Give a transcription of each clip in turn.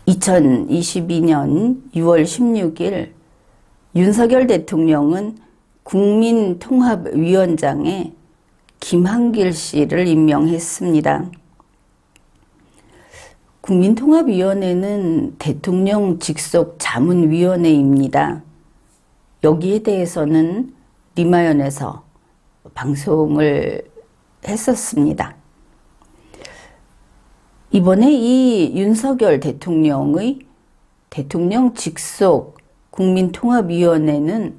2022년 6월 16일 윤석열 대통령은 국민통합위원장에 김한길 씨를 임명했습니다. 국민통합위원회는 대통령 직속 자문위원회입니다. 여기에 대해서는 리마연에서 방송을 했었습니다. 이번에 이 윤석열 대통령의 대통령 직속 국민통합위원회는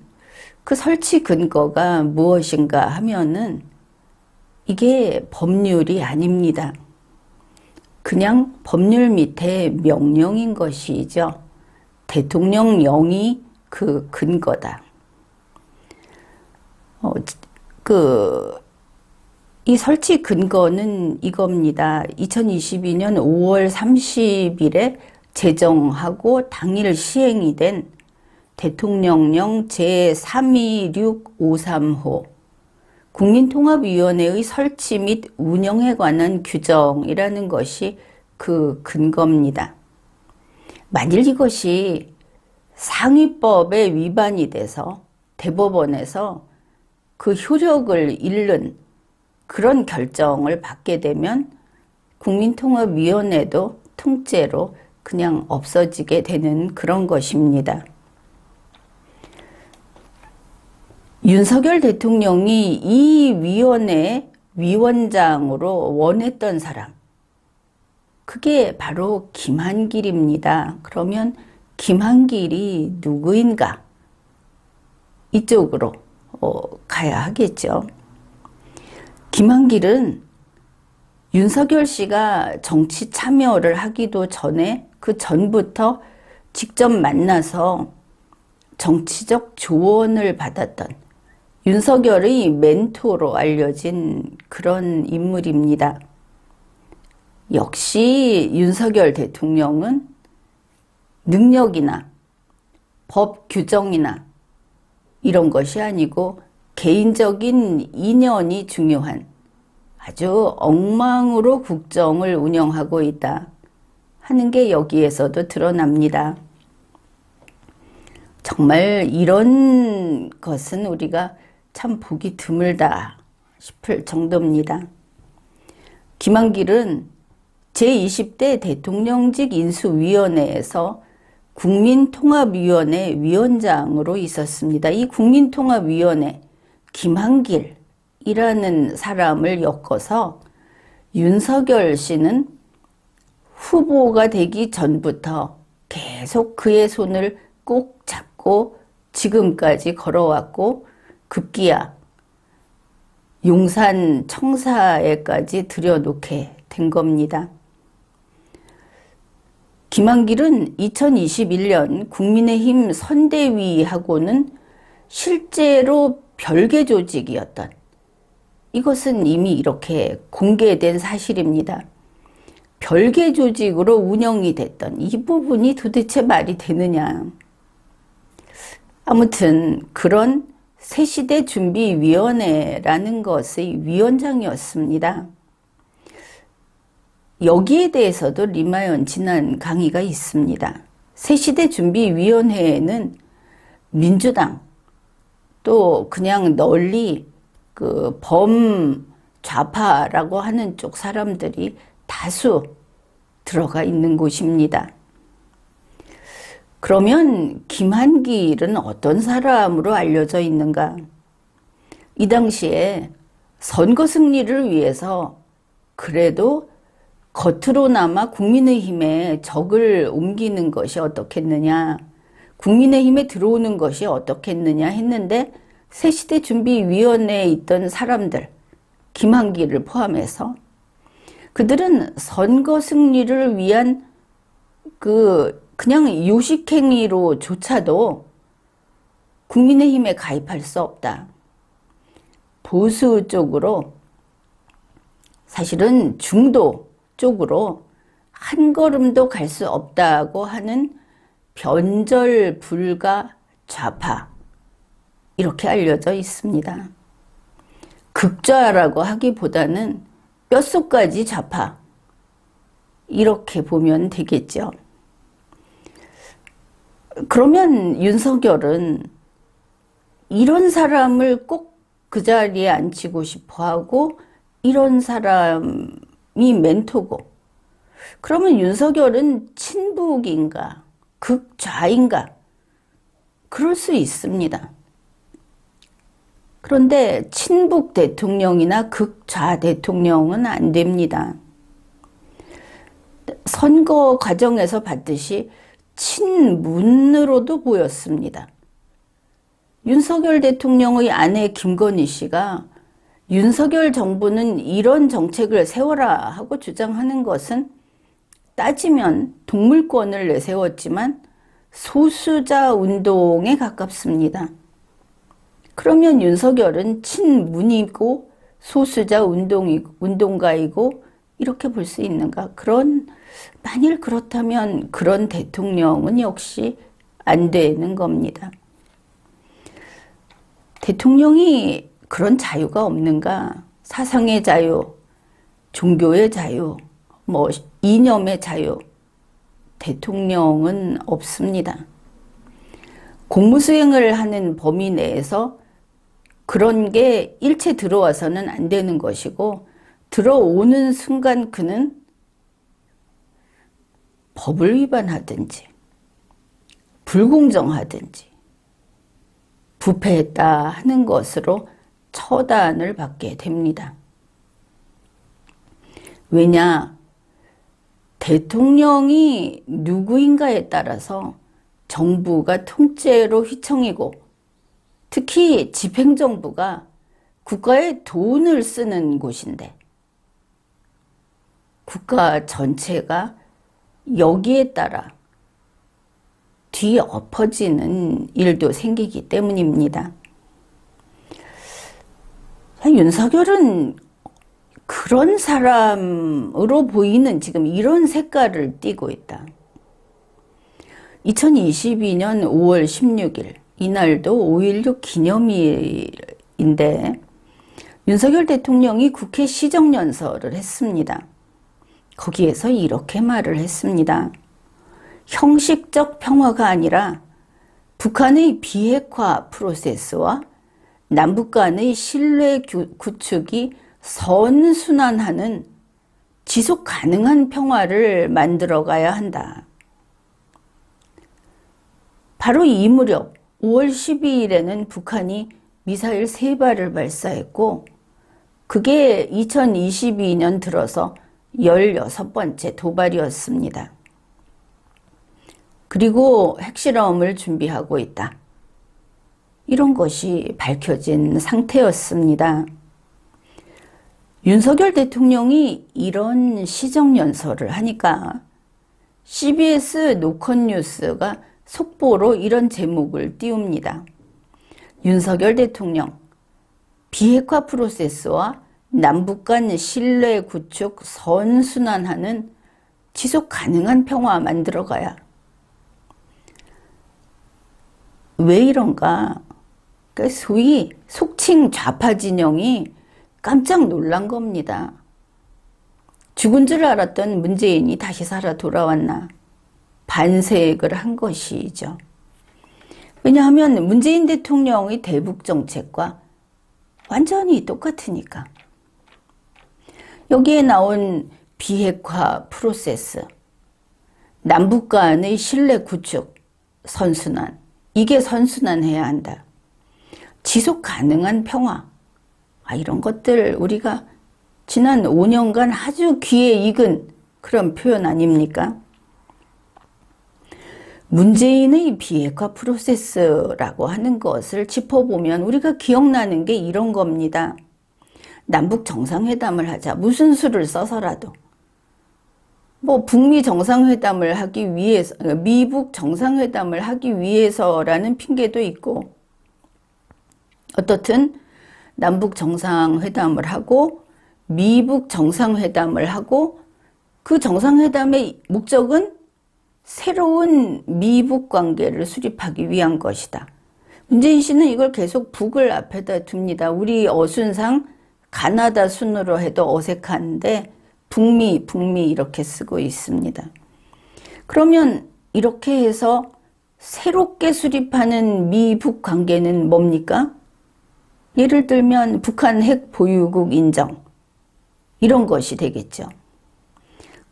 그 설치 근거가 무엇인가 하면은 이게 법률이 아닙니다. 그냥 법률 밑에 명령인 것이죠. 대통령령이 그 근거다. 이 설치 근거는 이겁니다. 2022년 5월 30일에 제정하고 당일 시행이 된 대통령령 제32653호 국민통합위원회의 설치 및 운영에 관한 규정이라는 것이 그 근거입니다. 만일 이것이 상위법에 위반이 돼서 대법원에서 그 효력을 잃는 그런 결정을 받게 되면 국민통합위원회도 통째로 그냥 없어지게 되는 그런 것입니다. 윤석열 대통령이 이 위원회 위원장으로 원했던 사람, 그게 바로 김한길입니다. 그러면 김한길이 누구인가? 이쪽으로 가야 하겠죠. 김한길은 윤석열 씨가 정치 참여를 하기도 전에 그 전부터 직접 만나서 정치적 조언을 받았던 윤석열의 멘토로 알려진 그런 인물입니다. 역시 윤석열 대통령은 능력이나 법 규정이나 이런 것이 아니고 개인적인 인연이 중요한 아주 엉망으로 국정을 운영하고 있다 하는 게 여기에서도 드러납니다. 정말 이런 것은 우리가 참 보기 드물다 싶을 정도입니다. 김한길은 제20대 대통령직 인수위원회에서 국민통합위원회 위원장으로 있었습니다. 이 국민통합위원회 김한길이라는 사람을 엮어서 윤석열 씨는 후보가 되기 전부터 계속 그의 손을 꼭 잡고 지금까지 걸어왔고 급기야 용산 청사에까지 들여놓게 된 겁니다. 김한길은 2021년 국민의힘 선대위하고는 실제로 별개 조직이었던, 이것은 이미 이렇게 공개된 사실입니다. 별개 조직으로 운영이 됐던 이 부분이 도대체 말이 되느냐. 아무튼 그런 새시대 준비위원회라는 것의 위원장이었습니다. 여기에 대해서도 리마연 지난 강의가 있습니다. 새시대 준비위원회에는 민주당 또 그냥 널리 그 범좌파라고 하는 쪽 사람들이 다수 들어가 있는 곳입니다. 그러면 김한길은 어떤 사람으로 알려져 있는가? 이 당시에 선거 승리를 위해서 그래도 겉으로나마 국민의힘에 적을 옮기는 것이 어떻겠느냐, 국민의힘에 들어오는 것이 어떻겠느냐 했는데 새시대 준비위원회에 있던 사람들, 김한길을 포함해서 그들은 선거 승리를 위한 그냥 요식행위로조차도 국민의힘에 가입할 수 없다. 보수 쪽으로, 사실은 중도 쪽으로 한 걸음도 갈 수 없다고 하는 변절 불가 좌파, 이렇게 알려져 있습니다. 극좌라고 하기보다는 뼛속까지 좌파, 이렇게 보면 되겠죠. 그러면 윤석열은 이런 사람을 꼭 그 자리에 앉히고 싶어 하고 이런 사람이 멘토고, 그러면 윤석열은 친북인가 극좌인가? 그럴 수 있습니다. 그런데 친북 대통령이나 극좌 대통령은 안 됩니다. 선거 과정에서 봤듯이 친문으로도 보였습니다. 윤석열 대통령의 아내 김건희 씨가 윤석열 정부는 이런 정책을 세워라 하고 주장하는 것은 따지면 동물권을 내세웠지만 소수자 운동에 가깝습니다. 그러면 윤석열은 친문이고 소수자 운동가이고 이렇게 볼 수 있는가? 만일 그렇다면 그런 대통령은 역시 안 되는 겁니다. 대통령이 그런 자유가 없는가? 사상의 자유, 종교의 자유, 이념의 자유, 대통령은 없습니다. 공무수행을 하는 범위 내에서 그런 게 일체 들어와서는 안 되는 것이고, 들어오는 순간 그는 법을 위반하든지 불공정하든지 부패했다 하는 것으로 처단을 받게 됩니다. 왜냐? 대통령이 누구인가에 따라서 정부가 통째로 휘청이고, 특히 집행정부가 국가의 돈을 쓰는 곳인데 국가 전체가 여기에 따라 뒤엎어지는 일도 생기기 때문입니다. 윤석열은 그런 사람으로 보이는 지금 이런 색깔을 띠고 있다. 2022년 5월 16일, 이날도 5.16 기념일인데 윤석열 대통령이 국회 시정연설을 했습니다. 거기에서 이렇게 말을 했습니다. 형식적 평화가 아니라 북한의 비핵화 프로세스와 남북 간의 신뢰 구축이 선순환하는 지속 가능한 평화를 만들어가야 한다. 바로 이 무렵 5월 12일에는 북한이 미사일 3발을 발사했고, 그게 2022년 들어서 16번째 도발이었습니다. 그리고 핵실험을 준비하고 있다. 이런 것이 밝혀진 상태였습니다. 윤석열 대통령이 이런 시정연설을 하니까 CBS 노컷뉴스가 속보로 이런 제목을 띄웁니다. 윤석열 대통령, 비핵화 프로세스와 남북 간 신뢰 구축 선순환하는 지속 가능한 평화 만들어가야. 왜 이런가? 소위 속칭 좌파 진영이 깜짝 놀란 겁니다. 죽은 줄 알았던 문재인이 다시 살아 돌아왔나? 반색을 한 것이죠. 왜냐하면 문재인 대통령의 대북 정책과 완전히 똑같으니까. 여기에 나온 비핵화 프로세스, 남북 간의 신뢰 구축, 선순환, 이게 선순환해야 한다. 지속 가능한 평화, 이런 것들 우리가 지난 5년간 아주 귀에 익은 그런 표현 아닙니까? 문재인의 비핵화 프로세스라고 하는 것을 짚어보면 우리가 기억나는 게 이런 겁니다. 남북 정상회담을 하자. 무슨 수를 써서라도. 북미 정상회담을 하기 위해서, 미북 정상회담을 하기 위해서라는 핑계도 있고, 어떻든 남북 정상회담을 하고 미북 정상회담을 하고, 그 정상회담의 목적은 새로운 미북 관계를 수립하기 위한 것이다. 문재인 씨는 이걸 계속 북을 앞에다 둡니다. 우리 어순상 가나다 순으로 해도 어색한데 북미 이렇게 쓰고 있습니다. 그러면 이렇게 해서 새롭게 수립하는 미북 관계는 뭡니까? 예를 들면 북한 핵 보유국 인정, 이런 것이 되겠죠.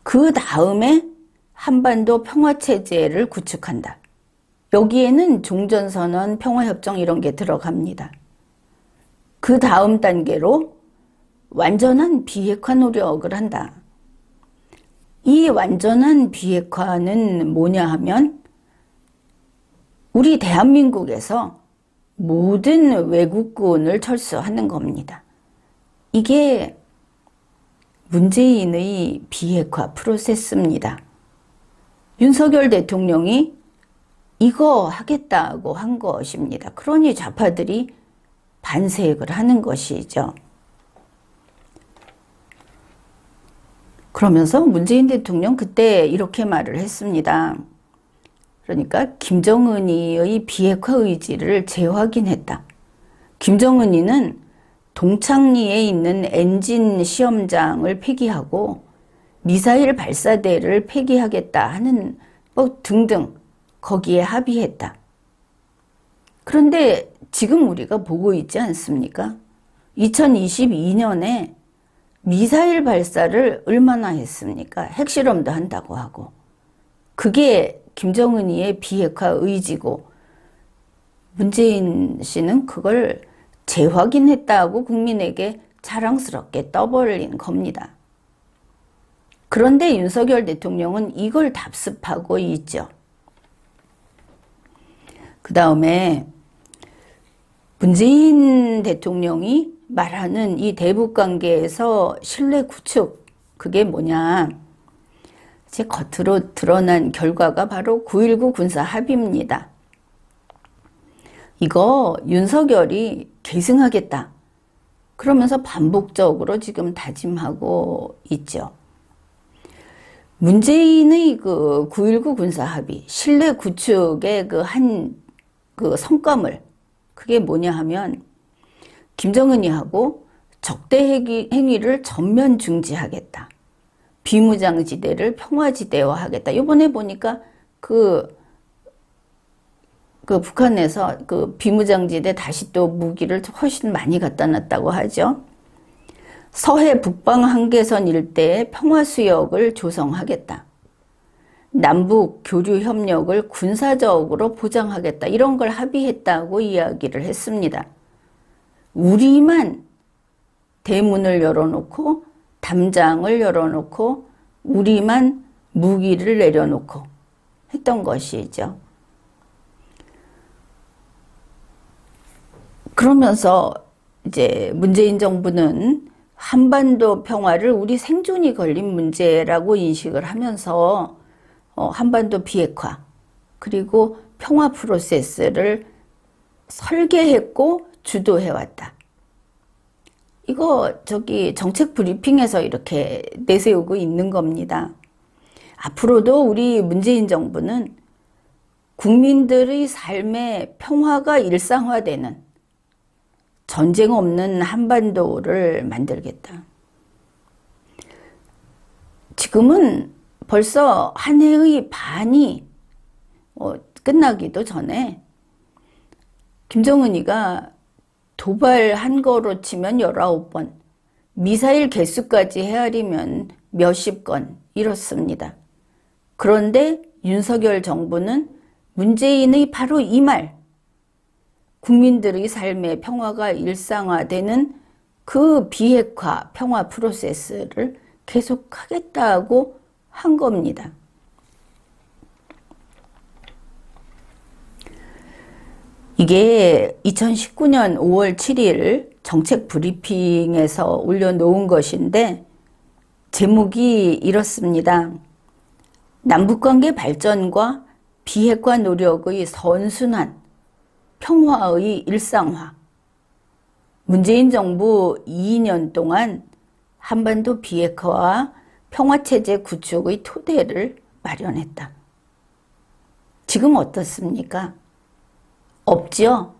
그 다음에 한반도 평화체제를 구축한다. 여기에는 종전선언, 평화협정 이런 게 들어갑니다. 그 다음 단계로 완전한 비핵화 노력을 한다. 이 완전한 비핵화는 뭐냐 하면 우리 대한민국에서 모든 외국군을 철수하는 겁니다. 이게 문재인의 비핵화 프로세스입니다. 윤석열 대통령이 이거 하겠다고 한 것입니다. 그러니 좌파들이 반색을 하는 것이죠. 그러면서 문재인 대통령 그때 이렇게 말을 했습니다. 그러니까 김정은이의 비핵화 의지를 재확인했다. 김정은이는 동창리에 있는 엔진 시험장을 폐기하고 미사일 발사대를 폐기하겠다 하는 뭐 등등 거기에 합의했다. 그런데 지금 우리가 보고 있지 않습니까? 2022년에 미사일 발사를 얼마나 했습니까? 핵실험도 한다고 하고. 그게 김정은이의 비핵화 의지고 문재인 씨는 그걸 재확인했다고 국민에게 자랑스럽게 떠벌린 겁니다. 그런데 윤석열 대통령은 이걸 답습하고 있죠. 그 다음에 문재인 대통령이 말하는 이 대북관계에서 신뢰 구축, 그게 뭐냐? 제 겉으로 드러난 결과가 바로 9.19 군사 합의입니다. 이거 윤석열이 계승하겠다. 그러면서 반복적으로 지금 다짐하고 있죠. 문재인의 그 9.19 군사 합의, 신뢰 구축의 그 성과물, 그게 뭐냐 하면 김정은이하고 적대 행위를 전면 중지하겠다. 비무장지대를 평화지대화하겠다. 이번에 보니까 그 북한에서 그 비무장지대 다시 또 무기를 훨씬 많이 갖다 놨다고 하죠. 서해 북방 한계선 일대에 평화수역을 조성하겠다. 남북 교류 협력을 군사적으로 보장하겠다. 이런 걸 합의했다고 이야기를 했습니다. 우리만 대문을 열어놓고 담장을 열어놓고 우리만 무기를 내려놓고 했던 것이죠. 그러면서 이제 문재인 정부는 한반도 평화를 우리 생존이 걸린 문제라고 인식을 하면서 한반도 비핵화 그리고 평화 프로세스를 설계했고 주도해왔다. 이거 정책 브리핑에서 이렇게 내세우고 있는 겁니다. 앞으로도 우리 문재인 정부는 국민들의 삶의 평화가 일상화되는 전쟁 없는 한반도를 만들겠다. 지금은 벌써 한 해의 반이 끝나기도 전에 김정은이가 도발한 거로 치면 19번, 미사일 개수까지 헤아리면 몇십 건 이렇습니다. 그런데 윤석열 정부는 문재인의 바로 이 말, 국민들의 삶의 평화가 일상화되는 그 비핵화 평화 프로세스를 계속하겠다고 한 겁니다. 이게 2019년 5월 7일 정책 브리핑에서 올려놓은 것인데 제목이 이렇습니다. 남북관계 발전과 비핵화 노력의 선순환, 평화의 일상화. 문재인 정부 2년 동안 한반도 비핵화와 평화체제 구축의 토대를 마련했다. 지금 어떻습니까? 없죠?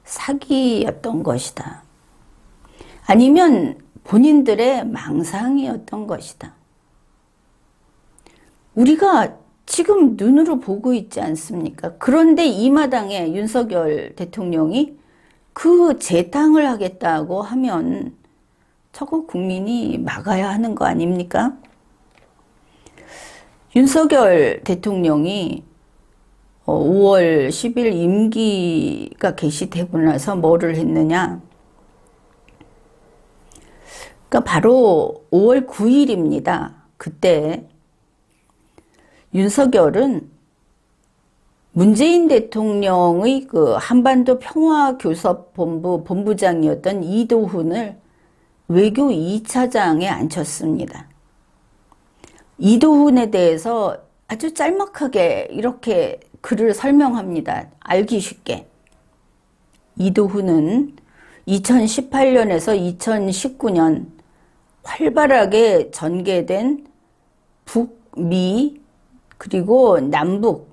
사기였던 것이다. 아니면 본인들의 망상이었던 것이다. 우리가 지금 눈으로 보고 있지 않습니까? 그런데 이 마당에 윤석열 대통령이 그 재탕을 하겠다고 하면 저거 국민이 막아야 하는 거 아닙니까? 윤석열 대통령이 5월 10일 임기가 개시되고 나서 뭐를 했느냐? 그러니까 바로 5월 9일입니다. 그때 윤석열은 문재인 대통령의 그 한반도 평화교섭본부 본부장이었던 이도훈을 외교 2차장에 앉혔습니다. 이도훈에 대해서 아주 짤막하게 이렇게 글을 설명합니다. 알기 쉽게. 이도훈은 2018년에서 2019년 활발하게 전개된 북미 그리고 남북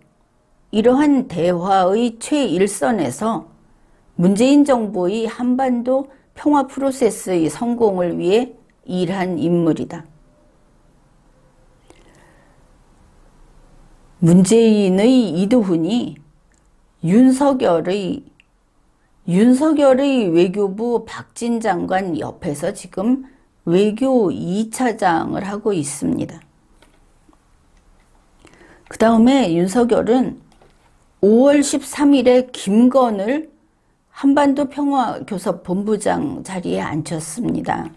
이러한 대화의 최일선에서 문재인 정부의 한반도 평화 프로세스의 성공을 위해 일한 인물이다. 문재인의 이도훈이 윤석열의 외교부 박진 장관 옆에서 지금 외교 2차장을 하고 있습니다. 그 다음에 윤석열은 5월 13일에 김건을 한반도 평화교섭 본부장 자리에 앉혔습니다.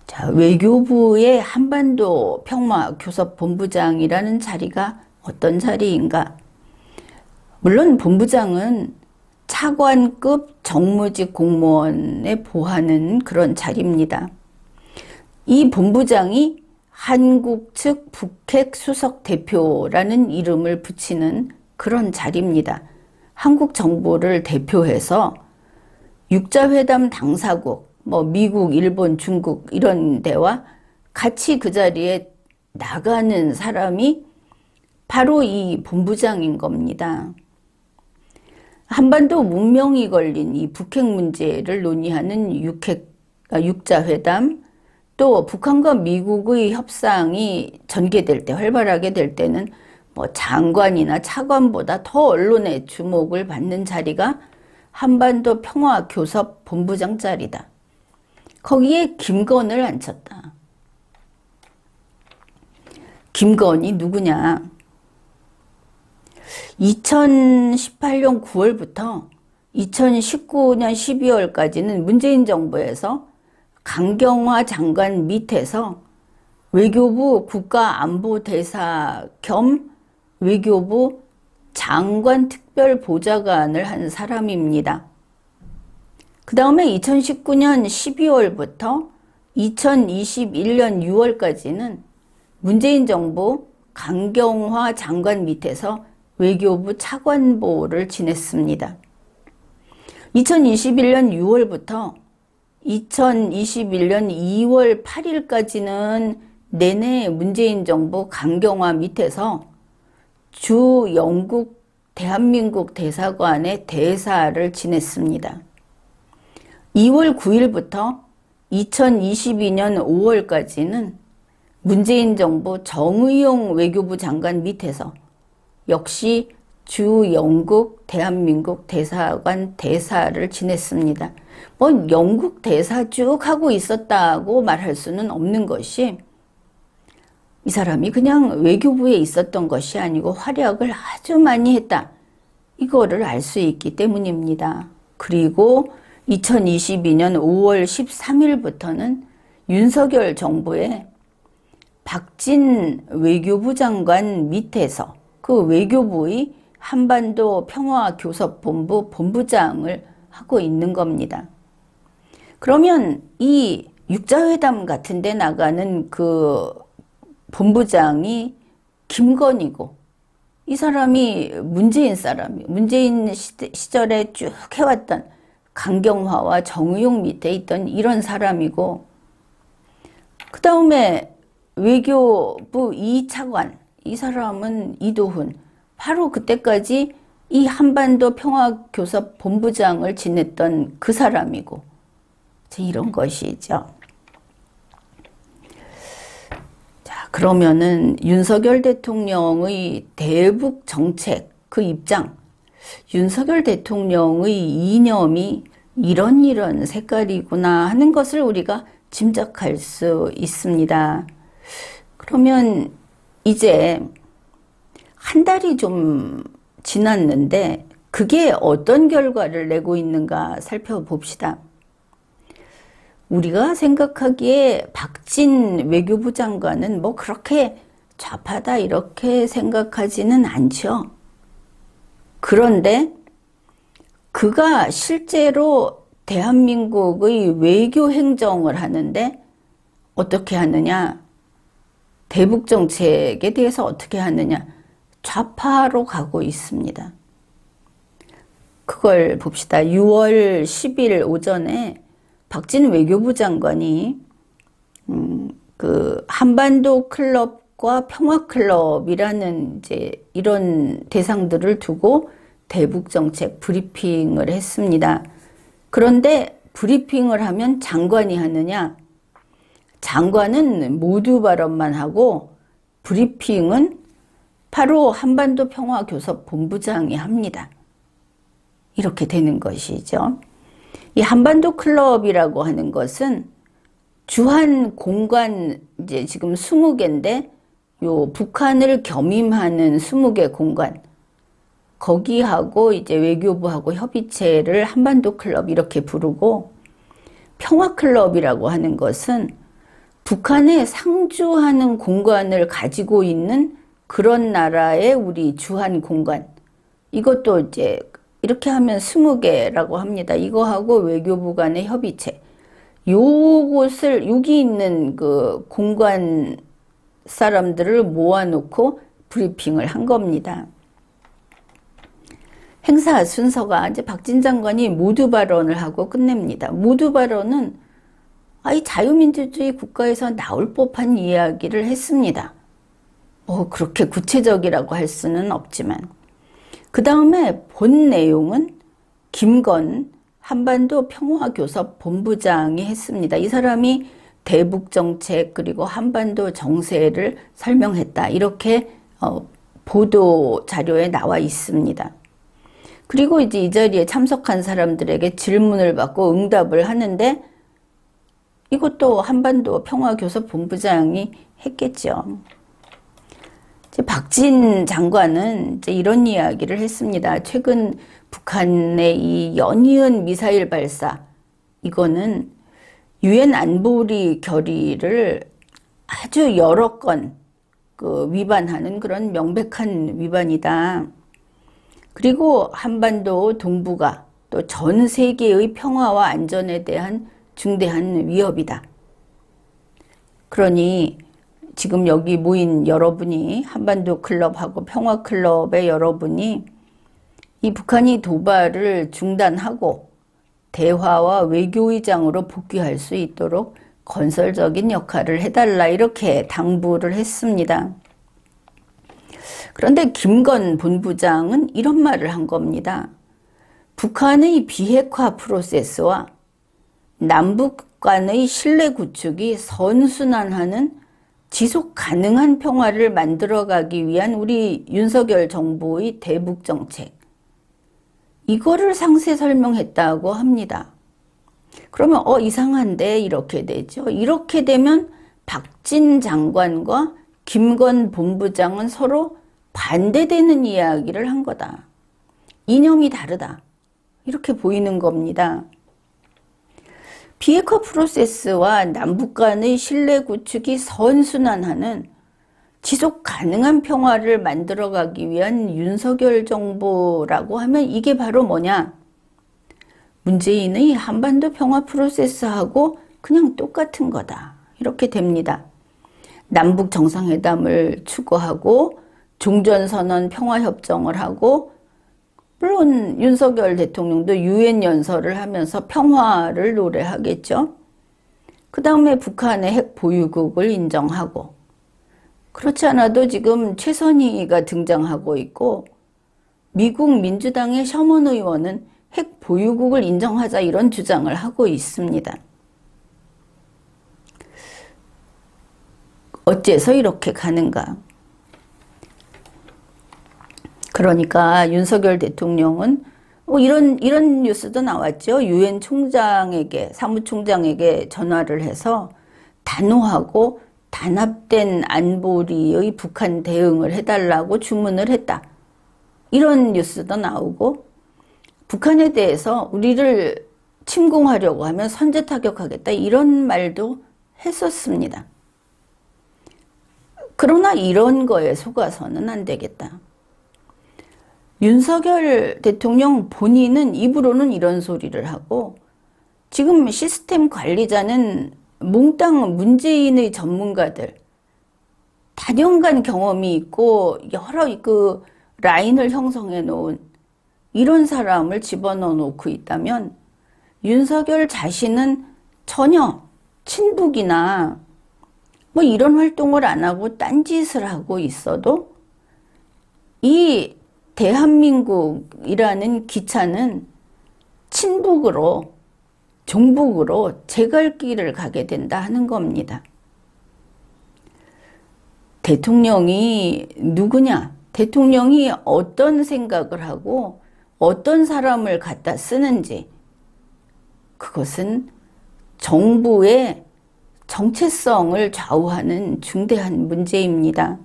자, 외교부의 한반도 평화교섭 본부장이라는 자리가 어떤 자리인가? 물론 본부장은 차관급 정무직 공무원에 보하는 그런 자리입니다. 이 본부장이 한국 측 북핵 수석 대표라는 이름을 붙이는 그런 자리입니다. 한국 정부를 대표해서 육자회담 당사국, 미국, 일본, 중국 이런 데와 같이 그 자리에 나가는 사람이 바로 이 본부장인 겁니다. 한반도 문명이 걸린 이 북핵 문제를 논의하는 육자회담, 또 북한과 미국의 협상이 전개될 때, 활발하게 될 때는 장관이나 차관보다 더 언론의 주목을 받는 자리가 한반도 평화교섭 본부장 자리다. 거기에 김건을 앉혔다. 김건이 누구냐? 2018년 9월부터 2019년 12월까지는 문재인 정부에서 강경화 장관 밑에서 외교부 국가안보대사 겸 외교부 장관 특별보좌관을 한 사람입니다. 그 다음에 2019년 12월부터 2021년 6월까지는 문재인 정부 강경화 장관 밑에서 외교부 차관보를 지냈습니다. 2021년 6월부터 2021년 2월 8일까지는 내내 문재인 정부 강경화 밑에서 주 영국 대한민국 대사관의 대사를 지냈습니다. 2월 9일부터 2022년 5월까지는 문재인 정부 정의용 외교부 장관 밑에서 역시 주 영국 대한민국 대사관 대사를 지냈습니다. 영국 대사 쭉 하고 있었다고 말할 수는 없는 것이 이 사람이 그냥 외교부에 있었던 것이 아니고 활약을 아주 많이 했다. 이거를 알 수 있기 때문입니다. 그리고 2022년 5월 13일부터는 윤석열 정부의 박진 외교부 장관 밑에서 그 외교부의 한반도 평화교섭본부 본부장을 하고 있는 겁니다. 그러면 이 육자회담 같은 데 나가는 그 본부장이 김건희고 이 사람이 문재인 사람이 문재인 시절에 쭉 해왔던 강경화와 정의용 밑에 있던 이런 사람이고 그 다음에 외교부 2차관 이 사람은 이도훈 바로 그때까지 이 한반도 평화교섭 본부장을 지냈던 그 사람이고 이런 것이죠. 자, 그러면은 윤석열 대통령의 대북 정책, 그 입장, 윤석열 대통령의 이념이 이런 색깔이구나 하는 것을 우리가 짐작할 수 있습니다. 그러면 이제 한 달이 좀 지났는데 그게 어떤 결과를 내고 있는가 살펴봅시다. 우리가 생각하기에 박진 외교부 장관은 뭐 그렇게 좌파다 이렇게 생각하지는 않죠. 그런데 그가 실제로 대한민국의 외교 행정을 하는데 어떻게 하느냐? 대북 정책에 대해서 어떻게 하느냐? 좌파로 가고 있습니다. 그걸 봅시다. 6월 10일 오전에 박진 외교부 장관이 그 한반도 클럽과 평화 클럽이라는 이제 이런 대상들을 두고 대북 정책 브리핑을 했습니다. 그런데 브리핑을 하면 장관이 하느냐? 장관은 모두 발언만 하고 브리핑은 바로 한반도 평화교섭 본부장이 합니다. 이렇게 되는 것이죠. 이 한반도 클럽이라고 하는 것은 주한 공간 이제 지금 20개인데 요 북한을 겸임하는 20개 공간 거기하고 이제 외교부하고 협의체를 한반도 클럽 이렇게 부르고 평화 클럽이라고 하는 것은 북한에 상주하는 공간을 가지고 있는 그런 나라의 우리 주한 공간 이것도 이제 이렇게 하면 20개라고 합니다. 이거하고 외교부 간의 협의체. 요곳을, 여기 있는 그 공간 사람들을 모아놓고 브리핑을 한 겁니다. 행사 순서가 이제 박진 장관이 모두 발언을 하고 끝냅니다. 모두 발언은 이 자유민주주의 국가에서 나올 법한 이야기를 했습니다. 뭐 그렇게 구체적이라고 할 수는 없지만. 그 다음에 본 내용은 김건 한반도 평화교섭 본부장이 했습니다. 이 사람이 대북 정책 그리고 한반도 정세를 설명했다. 이렇게 보도 자료에 나와 있습니다. 그리고 이제 이 자리에 참석한 사람들에게 질문을 받고 응답을 하는데 이것도 한반도 평화교섭 본부장이 했겠죠. 박진 장관은 이제 이런 이야기를 했습니다. 최근 북한의 이 연이은 미사일 발사, 이거는 유엔 안보리 결의를 아주 여러 건 위반하는 그런 명백한 위반이다. 그리고 한반도 동북아 또 전 세계의 평화와 안전에 대한 중대한 위협이다. 그러니 지금 여기 모인 여러분이 한반도 클럽하고 평화 클럽의 여러분이 이 북한이 도발을 중단하고 대화와 외교의장으로 복귀할 수 있도록 건설적인 역할을 해달라 이렇게 당부를 했습니다. 그런데 김건 본부장은 이런 말을 한 겁니다. 북한의 비핵화 프로세스와 남북 간의 신뢰 구축이 선순환하는 지속 가능한 평화를 만들어가기 위한 우리 윤석열 정부의 대북 정책, 이거를 상세 설명했다고 합니다. 그러면 이상한데 이렇게 되죠. 이렇게 되면 박진 장관과 김건 본부장은 서로 반대되는 이야기를 한 거다. 이념이 다르다. 이렇게 보이는 겁니다. 비핵화 프로세스와 남북 간의 신뢰 구축이 선순환하는 지속 가능한 평화를 만들어가기 위한 윤석열 정부라고 하면 이게 바로 뭐냐? 문재인의 한반도 평화 프로세스하고 그냥 똑같은 거다. 이렇게 됩니다. 남북 정상회담을 추구하고 종전선언 평화협정을 하고 물론 윤석열 대통령도 유엔 연설을 하면서 평화를 노래하겠죠. 그 다음에 북한의 핵 보유국을 인정하고 그렇지 않아도 지금 최선희가 등장하고 있고 미국 민주당의 셔먼 의원은 핵 보유국을 인정하자 이런 주장을 하고 있습니다. 어째서 이렇게 가는가? 그러니까 윤석열 대통령은 이런 뉴스도 나왔죠. 유엔 총장에게, 사무총장에게 전화를 해서 단호하고 단합된 안보리의 북한 대응을 해달라고 주문을 했다. 이런 뉴스도 나오고, 북한에 대해서 우리를 침공하려고 하면 선제 타격하겠다. 이런 말도 했었습니다. 그러나 이런 거에 속아서는 안 되겠다. 윤석열 대통령 본인은 입으로는 이런 소리를 하고, 지금 시스템 관리자는 몽땅 문재인의 전문가들, 다년간 경험이 있고 여러 그 라인을 형성해 놓은 이런 사람을 집어넣어 놓고 있다면, 윤석열 자신은 전혀 친북이나 뭐 이런 활동을 안 하고 딴짓을 하고 있어도 이 대한민국이라는 기차는 친북으로, 종북으로 제 갈 길을 가게 된다 하는 겁니다. 대통령이 누구냐? 대통령이 어떤 생각을 하고 어떤 사람을 갖다 쓰는지, 그것은 정부의 정체성을 좌우하는 중대한 문제입니다.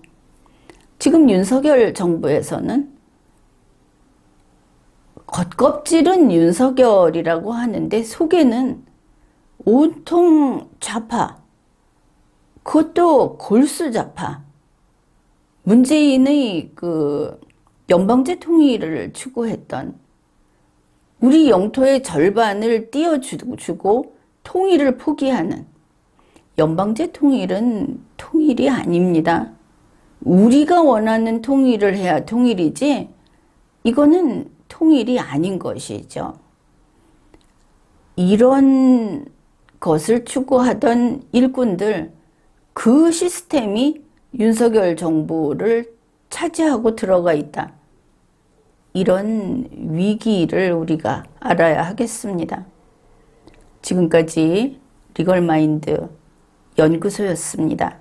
지금 윤석열 정부에서는 겉껍질은 윤석열이라고 하는데 속에는 온통 좌파, 그것도 골수 좌파, 문재인의 그 연방제 통일을 추구했던, 우리 영토의 절반을 띄워주고 통일을 포기하는, 연방제 통일은 통일이 아닙니다. 우리가 원하는 통일을 해야 통일이지, 이거는 통일이 아닌 것이죠. 이런 것을 추구하던 일꾼들, 그 시스템이 윤석열 정부를 차지하고 들어가 있다. 이런 위기를 우리가 알아야 하겠습니다. 지금까지 리걸마인드 연구소였습니다.